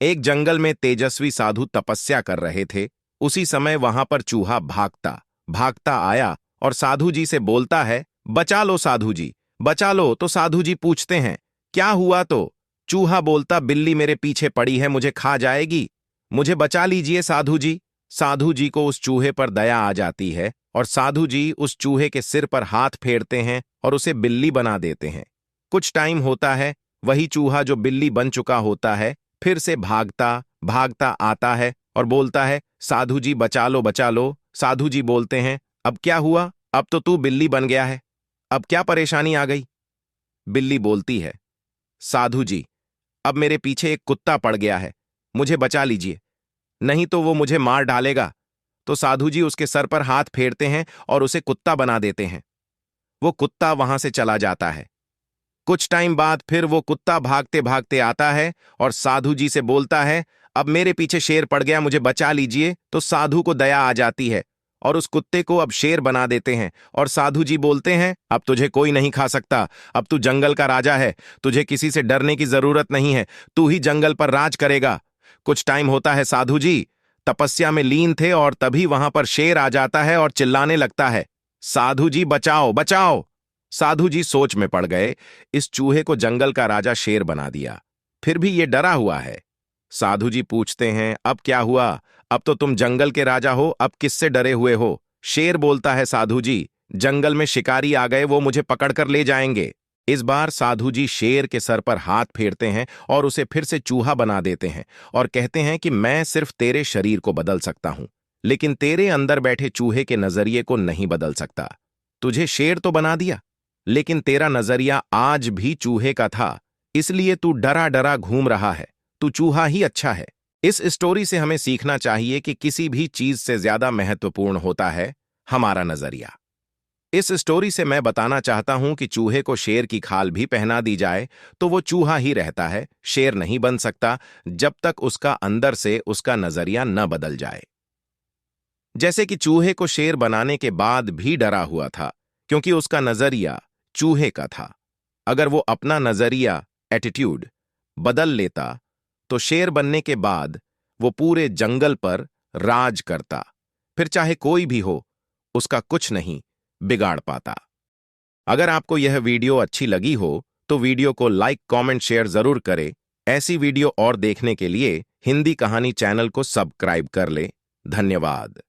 एक जंगल में तेजस्वी साधु तपस्या कर रहे थे। उसी समय वहां पर चूहा भागता भागता आया और साधु जी से बोलता है, बचा लो साधु जी, बचा लो। तो साधु जी पूछते हैं, क्या हुआ? तो चूहा बोलता, बिल्ली मेरे पीछे पड़ी है, मुझे खा जाएगी, मुझे बचा लीजिए साधु जी। साधु जी को उस चूहे पर दया आ जाती है और साधु जी उस चूहे के सिर पर हाथ फेरते हैं और उसे बिल्ली बना देते हैं। कुछ टाइम होता है, वही चूहा जो बिल्ली बन चुका होता है फिर से भागता भागता आता है और बोलता है, साधु जी बचा लो बचा लो। साधु जी बोलते हैं, अब क्या हुआ? अब तो तू बिल्ली बन गया है, अब क्या परेशानी आ गई? बिल्ली बोलती है, साधु जी अब मेरे पीछे एक कुत्ता पड़ गया है, मुझे बचा लीजिए, नहीं तो वो मुझे मार डालेगा। तो साधु जी उसके सर पर हाथ फेरते हैं और उसे कुत्ता बना देते हैं। वो कुत्ता वहां से चला जाता है। कुछ टाइम बाद फिर वो कुत्ता भागते भागते आता है और साधु जी से बोलता है, अब मेरे पीछे शेर पड़ गया, मुझे बचा लीजिए। तो साधु को दया आ जाती है और उस कुत्ते को अब शेर बना देते हैं और साधु जी बोलते हैं, अब तुझे कोई नहीं खा सकता, अब तू जंगल का राजा है, तुझे किसी से डरने की जरूरत नहीं है, तू ही जंगल पर राज करेगा। कुछ टाइम होता है, साधु जी तपस्या में लीन थे और तभी वहां पर शेर आ जाता है और चिल्लाने लगता है, साधु जी बचाओ बचाओ। साधु जी सोच में पड़ गए, इस चूहे को जंगल का राजा शेर बना दिया, फिर भी ये डरा हुआ है। साधु जी पूछते हैं, अब क्या हुआ? अब तो तुम जंगल के राजा हो, अब किससे डरे हुए हो? शेर बोलता है, साधु जी जंगल में शिकारी आ गए, वो मुझे पकड़कर ले जाएंगे। इस बार साधु जी शेर के सर पर हाथ फेरते हैं और उसे फिर से चूहा बना देते हैं और कहते हैं कि मैं सिर्फ तेरे शरीर को बदल सकता हूं, लेकिन तेरे अंदर बैठे चूहे के नजरिए को नहीं बदल सकता। तुझे शेर तो बना दिया, लेकिन तेरा नजरिया आज भी चूहे का था, इसलिए तू डरा डरा घूम रहा है, तू चूहा ही अच्छा है। इस स्टोरी से हमें सीखना चाहिए कि किसी भी चीज से ज्यादा महत्वपूर्ण होता है हमारा नजरिया। इस स्टोरी से मैं बताना चाहता हूं कि चूहे को शेर की खाल भी पहना दी जाए तो वो चूहा ही रहता है, शेर नहीं बन सकता जब तक उसका अंदर से उसका नजरिया न बदल जाए। जैसे कि चूहे को शेर बनाने के बाद भी डरा हुआ था, क्योंकि उसका नजरिया चूहे का था। अगर वो अपना नजरिया एटीट्यूड बदल लेता तो शेर बनने के बाद वो पूरे जंगल पर राज करता, फिर चाहे कोई भी हो उसका कुछ नहीं बिगाड़ पाता। अगर आपको यह वीडियो अच्छी लगी हो तो वीडियो को लाइक कमेंट शेयर जरूर करें। ऐसी वीडियो और देखने के लिए हिंदी कहानी चैनल को सब्सक्राइब कर ले। धन्यवाद।